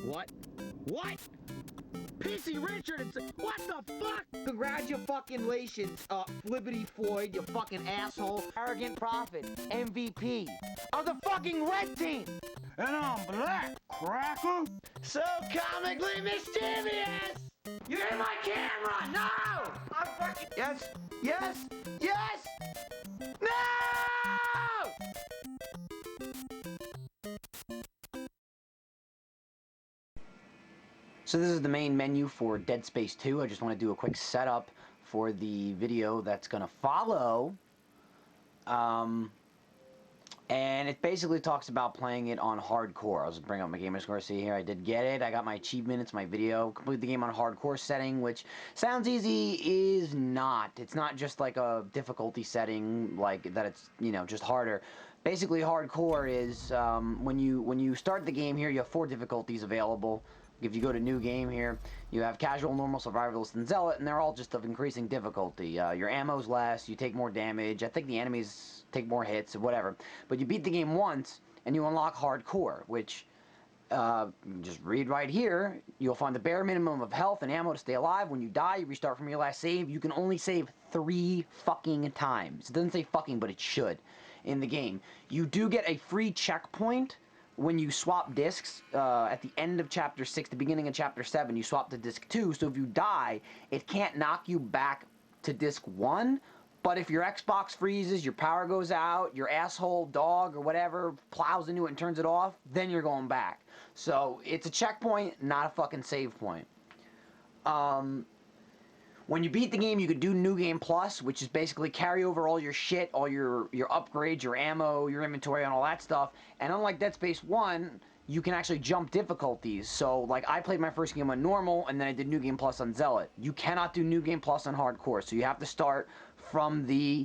What? What? PC Richard, what the fuck? Congratulations, Flippity Floyd, you fucking asshole. Arrogant prophet, MVP of the fucking red team. And I'm black, cracker. So comically mischievous. You're in my camera. No. I'm fucking. Yes. Yes. Yes. No. So this is the main menu for Dead Space 2. I just want to do a quick setup for the video that's going to follow. And it basically talks about playing it on hardcore. I'll just bring up my gamer score. See here, I did get it. I got my achievement. It's my video. Complete the game on hardcore setting, which sounds easy, is not. It's not just like a difficulty setting, like that it's, you know, just harder. Basically, hardcore is when you start the game here, you have 4 difficulties available. If you go to new game here, you have casual, normal, survivalist, and zealot, and they're all just of increasing difficulty. Your ammo's less, you take more damage. I think the enemies take more hits, or whatever. But you beat the game once, and you unlock hardcore, which, just read right here, you'll find the bare minimum of health and ammo to stay alive. When you die, you restart from your last save. You can only save 3 fucking times. It doesn't say fucking, but it should in the game. You do get a free checkpoint when you swap discs at the end of Chapter 6, the beginning of Chapter 7, you swap to Disc 2, so if you die, it can't knock you back to Disc 1, but if your Xbox freezes, your power goes out, your asshole dog or whatever plows into it and turns it off, then you're going back. So, it's a checkpoint, not a fucking save point. When you beat the game, you can do New Game Plus, which is basically carry over all your shit, all your upgrades, your ammo, your inventory, and all that stuff. And unlike Dead Space 1, you can actually jump difficulties. So, like, I played my first game on normal, and then I did New Game Plus on Zealot. You cannot do New Game Plus on hardcore, so you have to start from the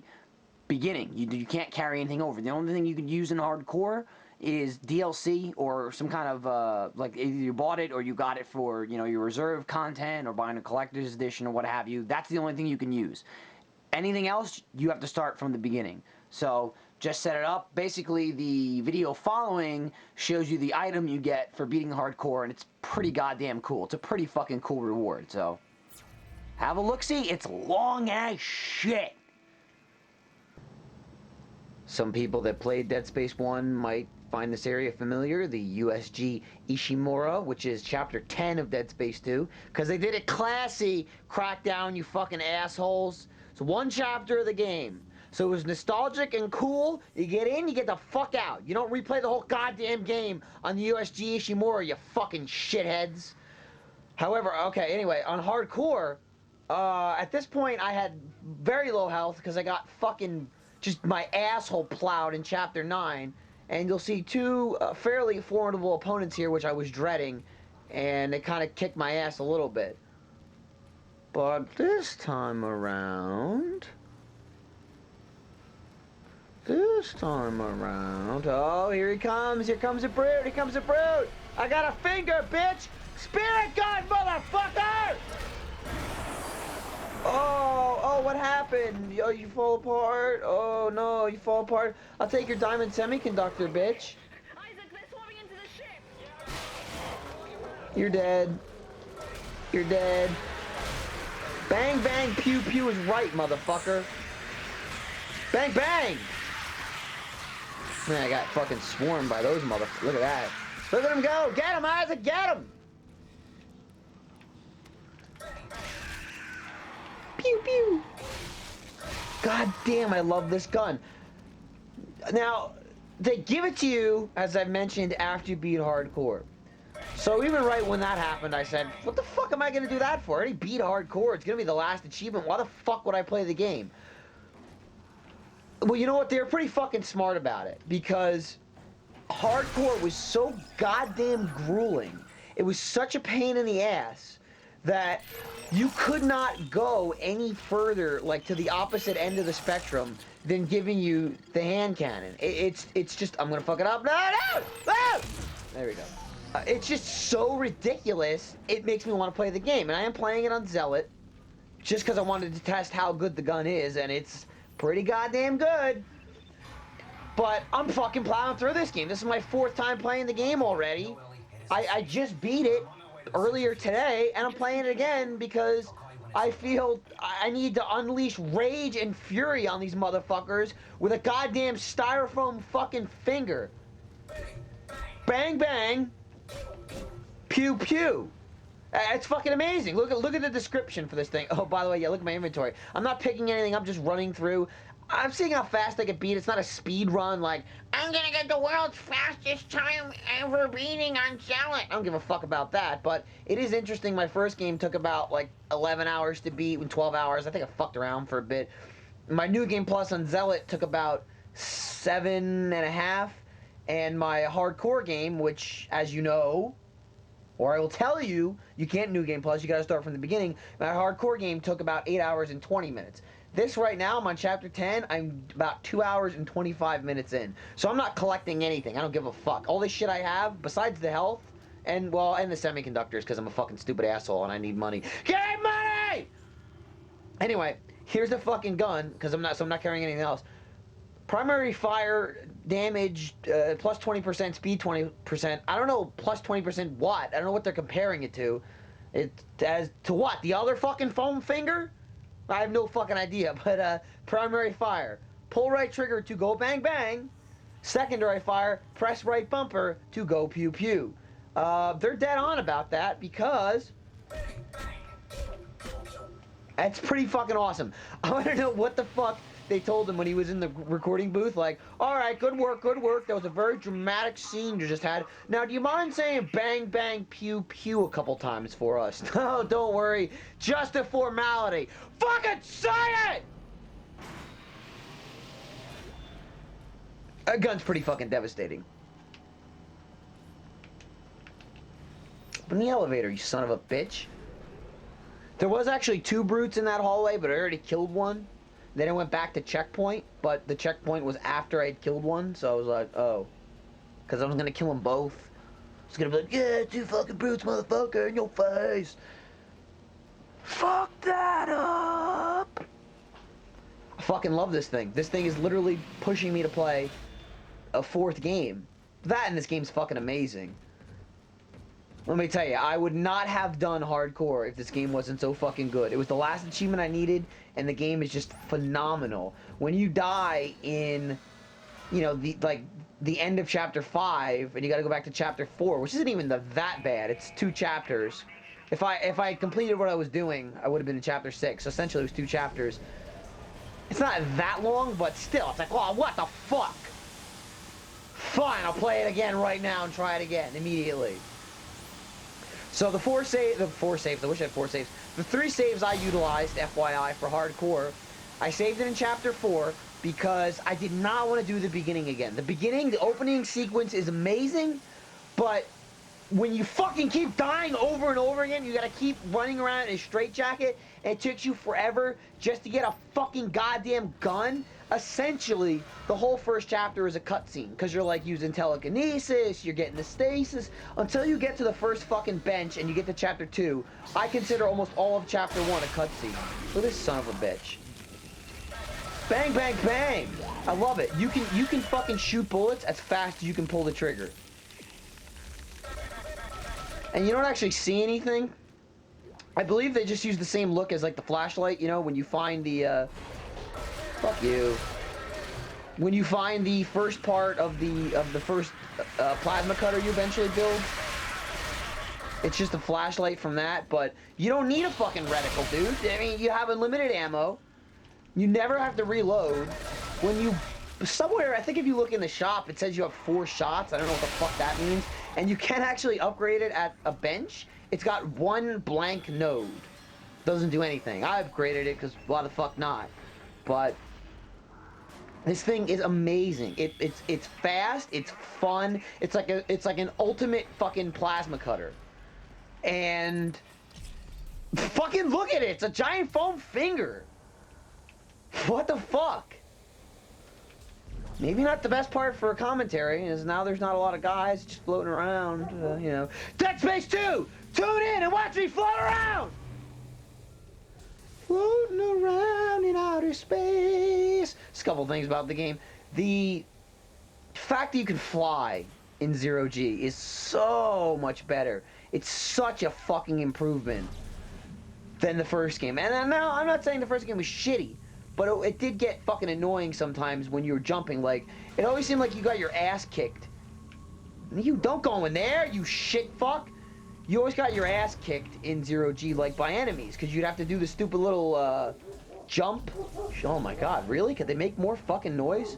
beginning. You can't carry anything over. The only thing you can use in hardcore is DLC or some kind of like either you bought it or you got it for, you know, your reserve content or buying a collector's edition or what have you. That's the only thing you can use. Anything else, you have to start from the beginning. So just set it up. Basically, the video following shows you the item you get for beating hardcore, and it's pretty goddamn cool. It's a pretty fucking cool reward. So have a look-see. It's long as shit. Some people that played Dead Space 1 might find this area familiar, the USG Ishimura, which is Chapter 10 of Dead Space 2, because they did it classy, Crackdown, you fucking assholes. It's one chapter of the game. So it was nostalgic and cool. You get in, you get the fuck out. You don't replay the whole goddamn game on the USG Ishimura, you fucking shitheads. However, okay, anyway, on hardcore, at this point I had very low health because I got fucking just my asshole plowed in Chapter 9, and you'll see 2 fairly formidable opponents here, which I was dreading, and they kind of kicked my ass a little bit. But this time around, oh, here comes a brute, here comes a brute! I got a finger, bitch! Spirit gun, motherfucker! Oh, what happened? Oh, you fall apart? Oh, no, you fall apart. I'll take your diamond semiconductor, bitch. Isaac, they're swarming into the ship. You're dead. You're dead. Bang, bang, pew, pew is right, motherfucker. Bang, bang! Man, I got fucking swarmed by those motherfuckers. Look at that. Look at him go! Get him, Isaac, get him! Pew pew! God damn, I love this gun. Now, they give it to you, as I mentioned, after you beat hardcore. So even right when that happened, I said, what the fuck am I gonna do that for? I already beat hardcore, it's gonna be the last achievement. Why the fuck would I play the game? Well, you know what? They were pretty fucking smart about it, because hardcore was so goddamn grueling. It was such a pain in the ass that you could not go any further, like, to the opposite end of the spectrum than giving you the hand cannon. It's just, I'm gonna fuck it up. No! There we go. It's just so ridiculous, it makes me want to play the game. And I am playing it on Zealot, just because I wanted to test how good the gun is, and it's pretty goddamn good. But I'm fucking plowing through this game. This is my 4th time playing the game already. I just beat it earlier today, and I'm playing it again because I feel I need to unleash rage and fury on these motherfuckers with a goddamn styrofoam fucking finger. Bang bang. Pew pew. It's fucking amazing. Look at the description for this thing. Oh, by the way, yeah, look at my inventory. I'm not picking anything. I'm just running through. I'm seeing how fast I can beat. It's not a speed run like, I'm gonna get the world's fastest time ever beating on challenge. I don't give a fuck about that, but it is interesting. My first game took about like 11 hours to beat in 12 hours. I think I fucked around for a bit. My New Game Plus on Zealot took about 7.5, and my hardcore game, which, as you know, or I will tell you, you can't New Game Plus, you gotta start from the beginning. My hardcore game took about 8 hours and 20 minutes. This right now, I'm on chapter 10, I'm about 2 hours and 25 minutes in. So I'm not collecting anything, I don't give a fuck. All this shit I have, besides the health, and the semiconductors, because I'm a fucking stupid asshole and I need money. Get money! Anyway, here's the fucking gun, because I'm not carrying anything else. Primary fire damage, plus 20%, speed 20%. I don't know plus 20% what. I don't know what they're comparing it to. As to what? The other fucking foam finger? I have no fucking idea, but primary fire. Pull right trigger to go bang bang. Secondary fire, press right bumper to go pew pew. They're dead on about that because that's pretty fucking awesome. I want to know what the fuck they told him when he was in the recording booth, like, alright, good work, good work. That was a very dramatic scene you just had. Now, do you mind saying bang, bang, pew, pew a couple times for us? No, don't worry. Just a formality. Fucking say it! A gun's pretty fucking devastating. Open the elevator, you son of a bitch. There was actually 2 brutes in that hallway, but I already killed one. Then I went back to checkpoint, but the checkpoint was after I had killed one, so I was like, oh. Because I was going to kill them both. I was going to be like, yeah, 2 fucking brutes, motherfucker, in your face. Fuck that up! I fucking love this thing. This thing is literally pushing me to play a 4th game. That in this game's fucking amazing. Let me tell you, I would not have done hardcore if this game wasn't so fucking good. It was the last achievement I needed, and the game is just phenomenal. When you die in, you know, the end of chapter 5, and you gotta go back to chapter 4, which isn't even that bad. It's 2 chapters. If I completed what I was doing, I would have been in chapter 6. So essentially, it was 2 chapters. It's not that long, but still, it's like, oh, what the fuck? Fine, I'll play it again right now and try it again immediately. So the 4 saves, I wish I had 4 saves. The 3 saves I utilized, FYI, for hardcore, I saved it in chapter 4 because I did not want to do the beginning again. The opening sequence is amazing, but when you fucking keep dying over and over again, you gotta keep running around in a straitjacket, and it takes you forever just to get a fucking goddamn gun. Essentially, the whole first chapter is a cutscene, because you're like using telekinesis, you're getting the stasis, until you get to the first fucking bench and you get to chapter 2. I consider almost all of chapter 1 a cutscene. Look at this son of a bitch. Bang, bang, bang! I love it. You can fucking shoot bullets as fast as you can pull the trigger. And you don't actually see anything. I believe they just use the same look as like the flashlight, you know, when you find the fuck you. When you find the first part of the first plasma cutter you eventually build. It's just a flashlight from that, but you don't need a fucking reticle, dude. I mean, you have unlimited ammo. You never have to reload. When you somewhere, I think if you look in the shop, it says you have 4 shots. I don't know what the fuck that means. And you can actually upgrade it at a bench. It's got 1 blank node. Doesn't do anything. I upgraded it because why the fuck not? But this thing is amazing. It's fast. It's fun. It's like an ultimate fucking plasma cutter. And fucking look at it. It's a giant foam finger. What the fuck? Maybe not the best part for a commentary, is now there's not a lot of guys just floating around, you know. Dead Space 2! Tune in and watch me float around! Floating around in outer space. Just a couple things about the game. The fact that you can fly in 0G is so much better. It's such a fucking improvement than the first game. And now, I'm not saying the first game was shitty, but it did get fucking annoying sometimes when you were jumping. Like, it always seemed like you got your ass kicked. You don't go in there, you shit fuck. You always got your ass kicked in 0G, like, by enemies, because you'd have to do the stupid little, jump. Oh my god, really? Could they make more fucking noise?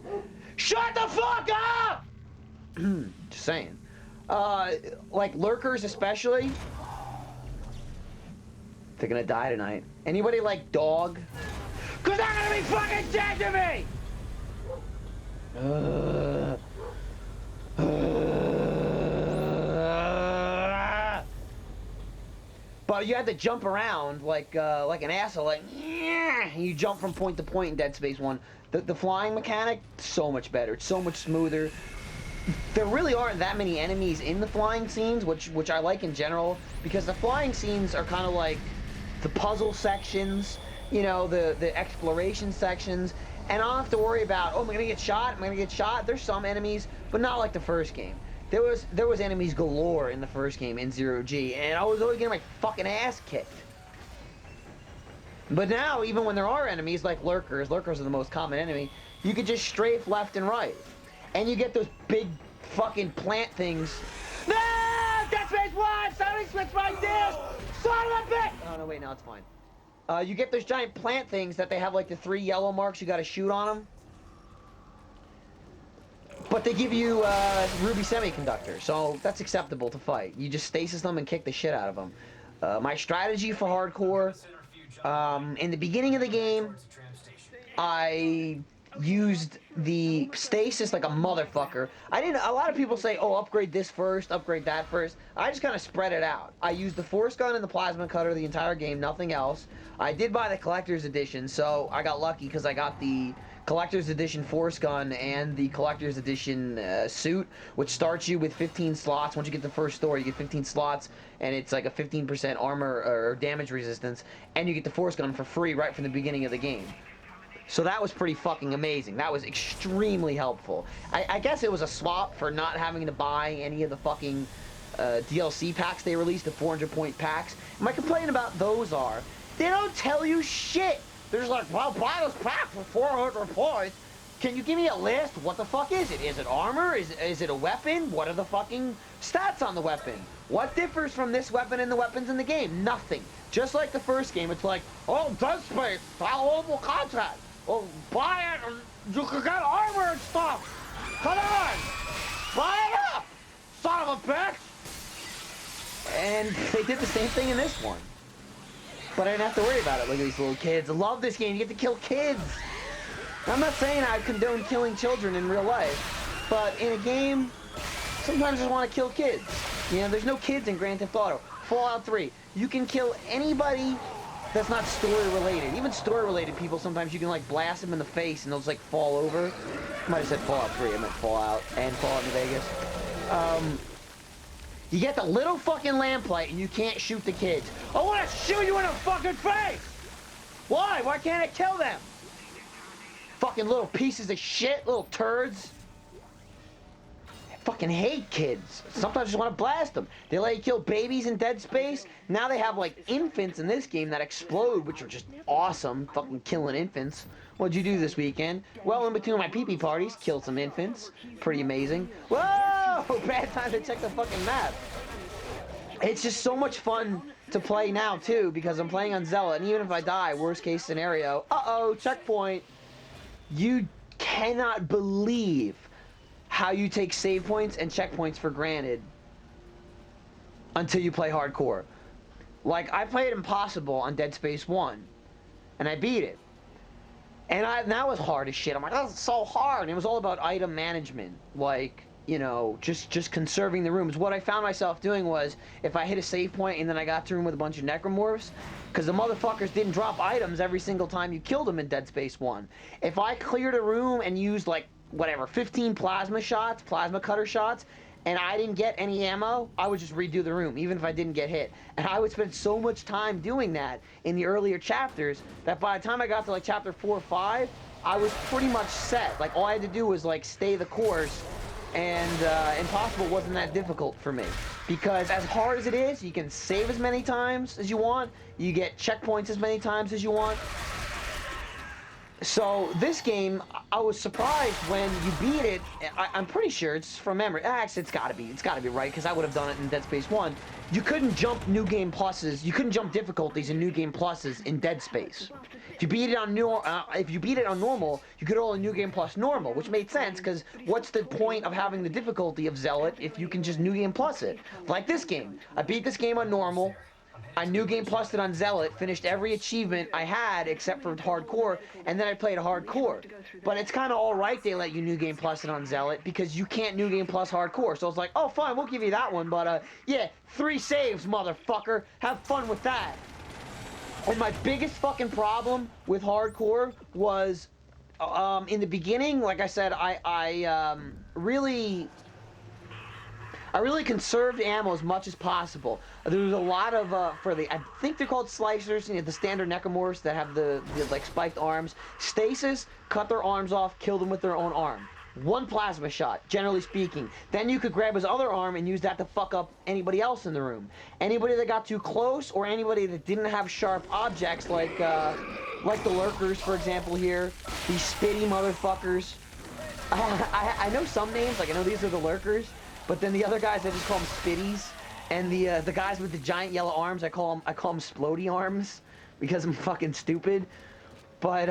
Shut the fuck up! Just saying. Like, lurkers especially. They're gonna die tonight. Anybody like dog? Cause they're gonna be fucking dead to me! But you had to jump around like an asshole, like, yeah, you jump from point to point in Dead Space 1. The flying mechanic, so much better. It's so much smoother. There really aren't that many enemies in the flying scenes, which I like in general, because the flying scenes are kind of like the puzzle sections, you know, the exploration sections, and I don't have to worry about, oh, am I gonna get shot? Am I gonna get shot? There's some enemies, but not like the first game. There was enemies galore in the first game in 0G, and I was always getting my fucking ass kicked. But now, even when there are enemies like lurkers are the most common enemy, you can just strafe left and right. And you get those big fucking plant things. No! Dead Space 1! Somebody switch my disc! Son of a bitch! Oh, no, wait, no, it's fine. You get those giant plant things that they have like the 3 yellow marks you gotta shoot on them. But they give you ruby semiconductor, so that's acceptable to fight. You just stasis them and kick the shit out of them. My strategy for hardcore, in the beginning of the game, I used the stasis like a motherfucker. A lot of people say, oh, upgrade this first, upgrade that first. I just kind of spread it out. I used the force gun and the plasma cutter the entire game, nothing else. I did buy the collector's edition, so I got lucky because I got the collector's edition force gun and the collector's edition suit, which starts you with 15 slots. Once you get the first store, you get 15 slots, and it's like a 15% armor or damage resistance, and you get the force gun for free right from the beginning of the game. So that was pretty fucking amazing. That was extremely helpful. I guess it was a swap for not having to buy any of the fucking DLC packs they released, the 400-point packs. And my complaint about those are, they don't tell you shit. They're just like, well, buy this pack for 400 points. Can you give me a list? What the fuck is it? Is it armor? Is it a weapon? What are the fucking stats on the weapon? What differs from this weapon and the weapons in the game? Nothing. Just like the first game, it's like, oh, Dead Space, valuable content. Well, buy it, and you can get armor and stuff. Come on, buy it up, son of a bitch. And they did the same thing in this one. But I didn't have to worry about it. Look at these little kids. I love this game. You get to kill kids. I'm not saying I condone killing children in real life, but in a game, sometimes I just want to kill kids. You know, there's no kids in Grand Theft Auto. Fallout 3, you can kill anybody that's not story related. Even story related people, sometimes you can like blast them in the face and they'll just like fall over. I might have said Fallout 3, I meant Fallout and Fallout New Vegas. You get the little fucking lamplight and you can't shoot the kids. I want to shoot you in the fucking face! Why? Why can't I kill them? Fucking little pieces of shit, little turds. I fucking hate kids. Sometimes I just want to blast them. They let you kill babies in Dead Space. Now they have like infants in this game that explode, which are just awesome. Fucking killing infants. What'd you do this weekend? Well, in between my pee-pee parties, killed some infants. Pretty amazing. Whoa! Bad time to check the fucking map. It's just so much fun to play now, too, because I'm playing on Zella, and even if I die, worst case scenario, uh-oh, checkpoint. You cannot believe how you take save points and checkpoints for granted until you play hardcore. Like, I played Impossible on Dead Space 1, and I beat it. And that was hard as shit. I'm like, that's so hard. And it was all about item management. Like, you know, just conserving the rooms. What I found myself doing was, if I hit a save point and then I got to a room with a bunch of necromorphs, because the motherfuckers didn't drop items every single time you killed them in Dead Space 1. If I cleared a room and used, like, whatever, 15 plasma cutter shots, and I didn't get any ammo, I would just redo the room, even if I didn't get hit. And I would spend so much time doing that in the earlier chapters that by the time I got to, like, chapter 4 or 5, I was pretty much set. Like, all I had to do was, like, stay the course and impossible wasn't that difficult for me. Because as hard as it is, you can save as many times as you want, you get checkpoints as many times as you want. So this game, I was surprised when you beat it. I'm pretty sure it's from memory. Actually, it's gotta be right, because I would have done it in Dead Space 1. You couldn't jump New Game Pluses. You couldn't jump difficulties in New Game Pluses in Dead Space. If you beat it on normal, you could roll a New Game Plus normal, which made sense, because what's the point of having the difficulty of Zealot if you can just New Game Plus it? Like this game. I beat this game on normal. I New Game Plused it on Zealot, finished every achievement I had except for hardcore, and then I played hardcore. But it's kind of alright they let you New Game Plus it on Zealot, because you can't New Game Plus hardcore. So it's like, oh fine, we'll give you that one, but yeah, 3 saves, motherfucker. Have fun with that. And my biggest fucking problem with hardcore was, in the beginning, like I said, I really conserved ammo as much as possible. There was a lot of, I think they're called slicers, you know, the standard necromorphs that have the like, spiked arms. Stasis, cut their arms off, kill them with their own arm. 1 plasma shot, generally speaking. Then you could grab his other arm and use that to fuck up anybody else in the room. Anybody that got too close, or anybody that didn't have sharp objects, like the lurkers, for example, here. These spitty motherfuckers. I know some names, like I know these are the lurkers. But then the other guys, I just call them spitties, and the guys with the giant yellow arms, I call them splody arms, because I'm fucking stupid. But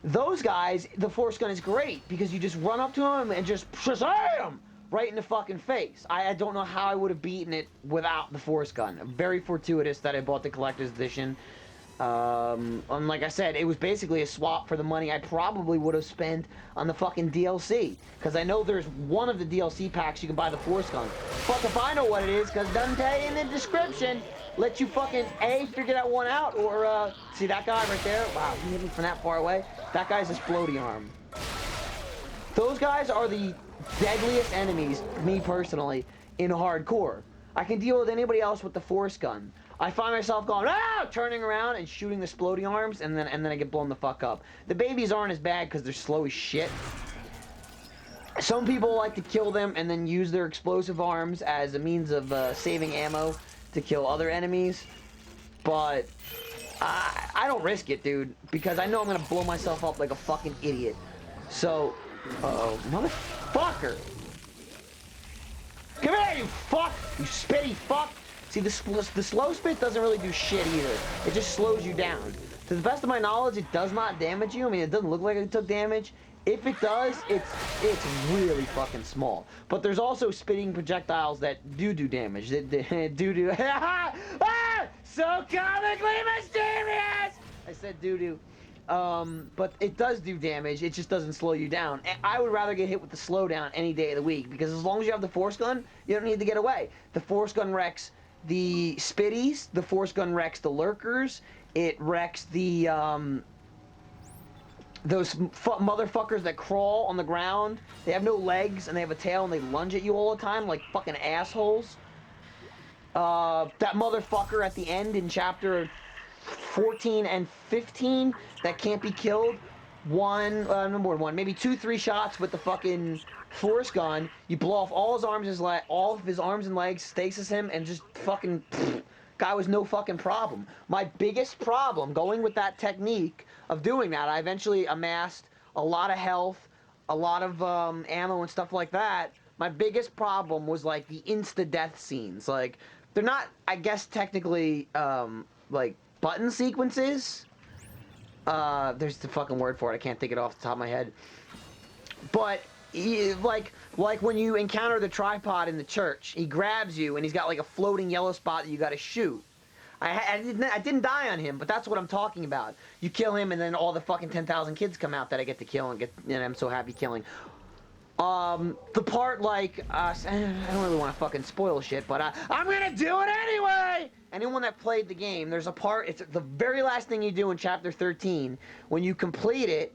those guys, the force gun is great because you just run up to them and just shazam right in the fucking face. I don't know how I would have beaten it without the force gun. Very fortuitous that I bought the collector's edition. And like I said, it was basically a swap for the money I probably would have spent on the fucking DLC. Because I know there's one of the DLC packs you can buy the force gun. Fuck if I know what it is, because it doesn't tell you in the description. Let you fucking A, figure that one out, or, see that guy right there? Wow, he hit me from that far away. That guy's a splody arm. Those guys are the deadliest enemies, me personally, in hardcore. I can deal with anybody else with the force gun. I find myself going, ah, turning around and shooting the splody arms, and then I get blown the fuck up. The babies aren't as bad because they're slow as shit. Some people like to kill them and then use their explosive arms as a means of saving ammo to kill other enemies. But I don't risk it, dude, because I know I'm gonna blow myself up like a fucking idiot. So, uh-oh, motherfucker! Come here, you fuck! You spitty fuck! See, the slow spit doesn't really do shit either. It just slows you down. To the best of my knowledge, it does not damage you. I mean, it doesn't look like it took damage. If it does, it's really fucking small. But there's also spitting projectiles that do damage. That do ah! So comically mysterious! I said doo-doo. But it does do damage, it just doesn't slow you down. And I would rather get hit with the slowdown any day of the week, because as long as you have the force gun, you don't need to get away. The force gun wrecks the spitties, the force gun wrecks the lurkers, it wrecks the, those motherfuckers that crawl on the ground. They have no legs, and they have a tail, and they lunge at you all the time like fucking assholes. That motherfucker at the end in chapter 14 and 15 that can't be killed. No more than one, maybe 2-3 shots with the fucking force gun. You blow off all his arms, all of his arms and legs, stasis him, and just fucking guy was no fucking problem. My biggest problem going with that technique of doing that, I eventually amassed a lot of health, a lot of ammo and stuff like that. My biggest problem was like the insta-death scenes. Like, they're not, I guess, technically like button sequences. There's the fucking word for it. I can't think it off the top of my head. But like when you encounter the tripod in the church, he grabs you and he's got like a floating yellow spot that you got to shoot. I didn't die on him, but that's what I'm talking about. You kill him and then all the fucking 10,000 kids come out that I get to kill and I'm so happy killing. The part like, I don't really want to fucking spoil shit, but I'm gonna do it anyway! Anyone that played the game, there's a part, it's the very last thing you do in chapter 13. When you complete it,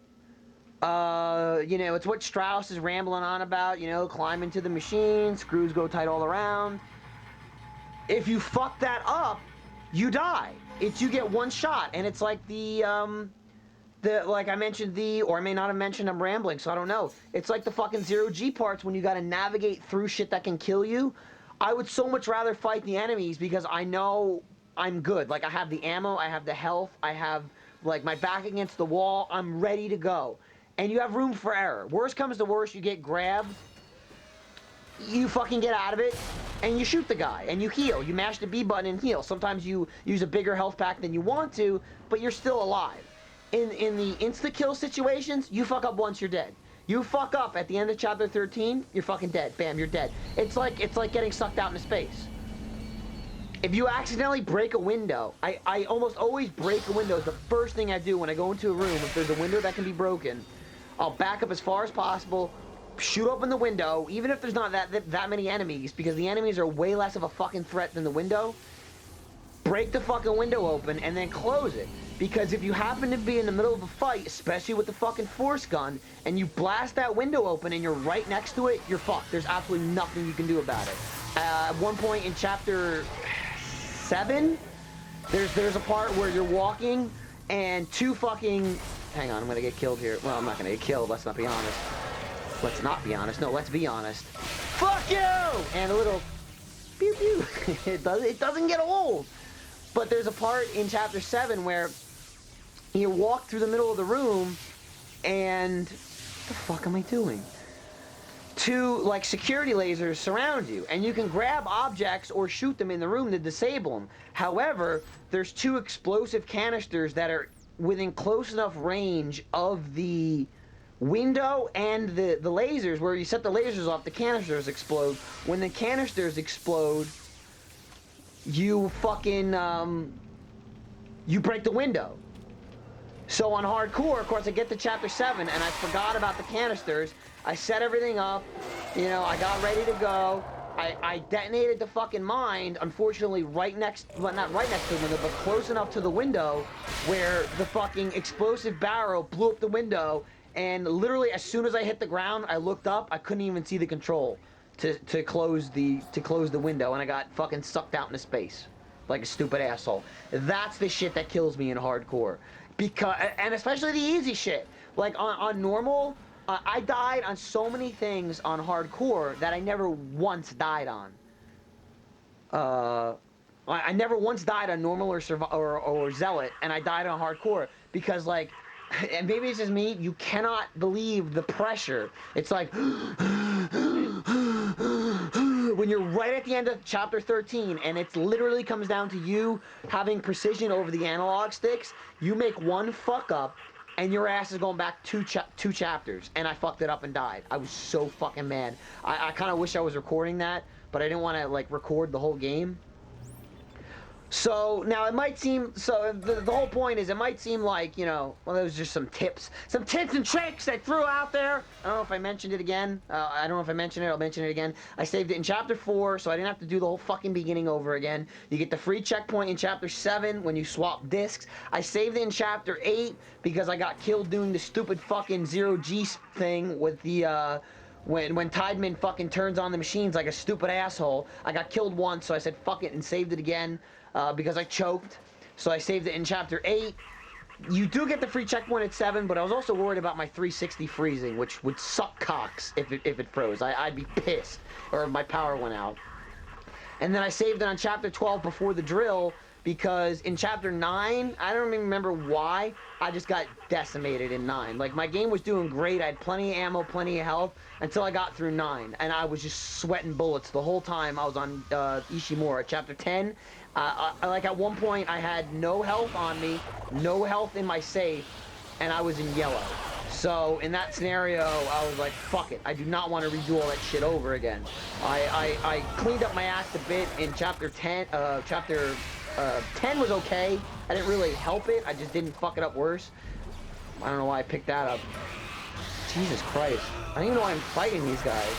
you know, it's what Strauss is rambling on about, you know, climb into the machine, screws go tight all around. If you fuck that up, you die. You get one shot, and it's like the like I mentioned or I may not have mentioned, I'm rambling, so I don't know. It's like the fucking zero-G parts when you gotta navigate through shit that can kill you. I would so much rather fight the enemies because I know I'm good. Like, I have the ammo, I have the health, I have, like, my back against the wall, I'm ready to go. And you have room for error. Worst comes to worst, you get grabbed, you fucking get out of it, and you shoot the guy, and you heal. You mash the B button and heal. Sometimes you use a bigger health pack than you want to, but you're still alive. In the insta-kill situations, you fuck up once, you're dead. You fuck up at the end of chapter 13, you're fucking dead. Bam, you're dead. It's like getting sucked out into space. If you accidentally break a window, I almost always break a window. It's the first thing I do when I go into a room. If there's a window that can be broken, I'll back up as far as possible, shoot open the window, even if there's not that many enemies, because the enemies are way less of a fucking threat than the window. Break the fucking window open and then close it. Because if you happen to be in the middle of a fight, especially with the fucking force gun, and you blast that window open and you're right next to it, you're fucked. There's absolutely nothing you can do about it. At one point in chapter 7, there's a part where you're walking and two fucking... Hang on, I'm gonna get killed here. Well, I'm not gonna get killed, let's not be honest. Let's not be honest. No, let's be honest. Fuck you! And a little... Pew pew. It doesn't get old. But there's a part in chapter 7 where you walk through the middle of the room and... What the fuck am I doing? Two, like, security lasers surround you, and you can grab objects or shoot them in the room to disable them. However, there's two explosive canisters that are within close enough range of the window and the lasers, where you set the lasers off, the canisters explode. When the canisters explode, you fucking, you break the window. So on hardcore, of course, I get to chapter 7, and I forgot about the canisters. I set everything up, you know, I got ready to go. I detonated the fucking mine, unfortunately, right next, well, not right next to the window, but close enough to the window where the fucking explosive barrel blew up the window, and literally as soon as I hit the ground, I looked up, I couldn't even see the control to close the window, and I got fucking sucked out into space like a stupid asshole. That's the shit that kills me in hardcore. Because, and especially the easy shit. Like on normal, I died on so many things on hardcore that I never once died on. I never once died on normal or zealot, and I died on hardcore because, like, and maybe it's just me, you cannot believe the pressure. It's like when you're right at the end of chapter 13 and it literally comes down to you having precision over the analog sticks, you make one fuck up and your ass is going back two chapters, and I fucked it up and died. I was so fucking mad. I kind of wish I was recording that, but I didn't want to, like, record the whole game. So, now it might seem, so the whole point is, it might seem like, you know, well, those are just some tips and tricks I threw out there. I don't know if I mentioned it again. I don't know if I mentioned it, I'll mention it again. I saved it in chapter 4, so I didn't have to do the whole fucking beginning over again. You get the free checkpoint in chapter 7 when you swap discs. I saved it in chapter 8 because I got killed doing the stupid fucking zero-G thing with the, when Tideman fucking turns on the machines like a stupid asshole. I got killed once, so I said fuck it and saved it again. Because I choked, so I saved it in chapter 8. You do get the free checkpoint at 7, but I was also worried about my 360 freezing, which would suck cocks if it froze. I'd be pissed, or if my power went out. And then I saved it on chapter 12 before the drill, because in chapter 9, I don't even remember why, I just got decimated in 9. Like, my game was doing great, I had plenty of ammo, plenty of health, until I got through 9, and I was just sweating bullets the whole time I was on Ishimura. Chapter 10, like, at one point, I had no health on me, no health in my safe, and I was in yellow. So, in that scenario, I was like, fuck it, I do not want to redo all that shit over again. I cleaned up my act a bit in chapter 10, chapter 10 was okay. I didn't really help it, I just didn't fuck it up worse. I don't know why I picked that up. Jesus Christ. I don't even know why I'm fighting these guys.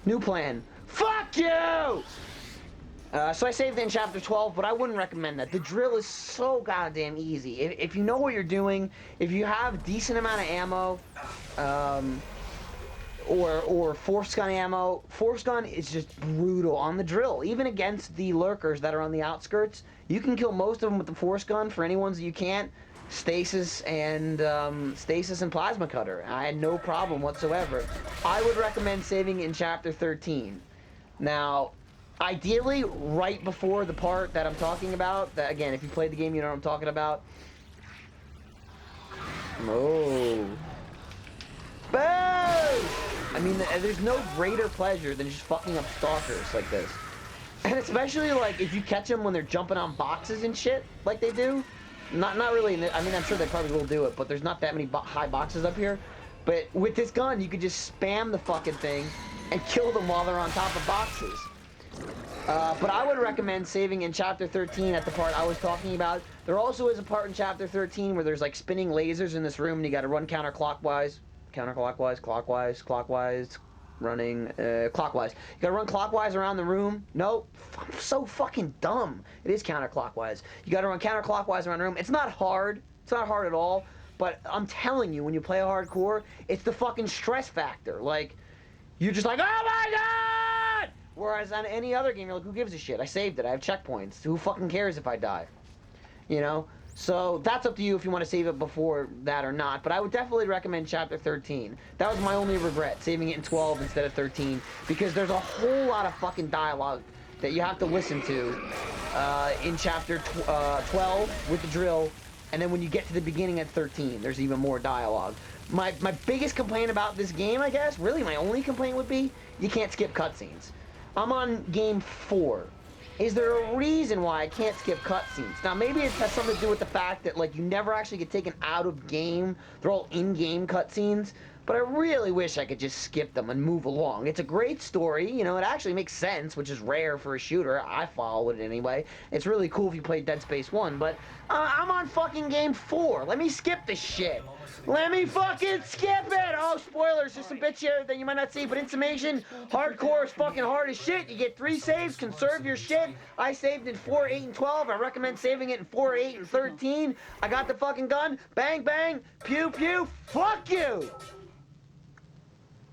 New plan. Fuck you! So I saved it in chapter 12, but I wouldn't recommend that. The drill is so goddamn easy. If you know what you're doing, if you have decent amount of ammo, or force gun ammo, force gun is just brutal on the drill. Even against the lurkers that are on the outskirts, you can kill most of them with the force gun. For any ones that you can't, Stasis and Plasma Cutter. I had no problem whatsoever. I would recommend saving in Chapter 13. Now, ideally, right before the part that I'm talking about, that, again, if you played the game, you know what I'm talking about. Oh. Boom! I mean, there's no greater pleasure than just fucking up stalkers like this. And especially, like, if you catch them when they're jumping on boxes and shit, like they do. Not really, I mean, I'm sure they probably will do it, but there's not that many high boxes up here. But with this gun, you could just spam the fucking thing and kill them while they're on top of boxes. But I would recommend saving in Chapter 13 at the part I was talking about. There also is a part in Chapter 13 where there's, like, spinning lasers in this room, and you gotta run counterclockwise. Counterclockwise, clockwise, running, clockwise. You gotta run clockwise around the room. Nope. I'm so fucking dumb. It is counterclockwise. You gotta run counterclockwise around the room. It's not hard. It's not hard at all. But I'm telling you, when you play hardcore, it's the fucking stress factor. Like, you're just like, oh my god! Whereas on any other game, you're like, who gives a shit? I saved it. I have checkpoints. Who fucking cares if I die? You know? So that's up to you if you want to save it before that or not. But I would definitely recommend Chapter 13. That was my only regret, saving it in 12 instead of 13. Because there's a whole lot of fucking dialogue that you have to listen to in Chapter 12 with the drill. And then when you get to the beginning at 13, there's even more dialogue. My biggest complaint about this game, I guess, really my only complaint would be, you can't skip cutscenes. I'm on game 4. Is there a reason why I can't skip cutscenes? Now, maybe it has something to do with the fact that, like, you never actually get taken out of game. They're all in-game cutscenes. But I really wish I could just skip them and move along. It's a great story. You know, it actually makes sense, which is rare for a shooter. I follow it anyway. It's really cool if you play Dead Space 1. But I'm on fucking game 4. Let me skip this shit. Let me fucking skip it! Oh, spoilers, there's some bits here that you might not see, but in summation, hardcore is fucking hard as shit. You get 3 saves, conserve your shit. I saved in 4, 8, and 12. I recommend saving it in 4, 8, and 13. I got the fucking gun. Bang, bang, pew, pew, fuck you!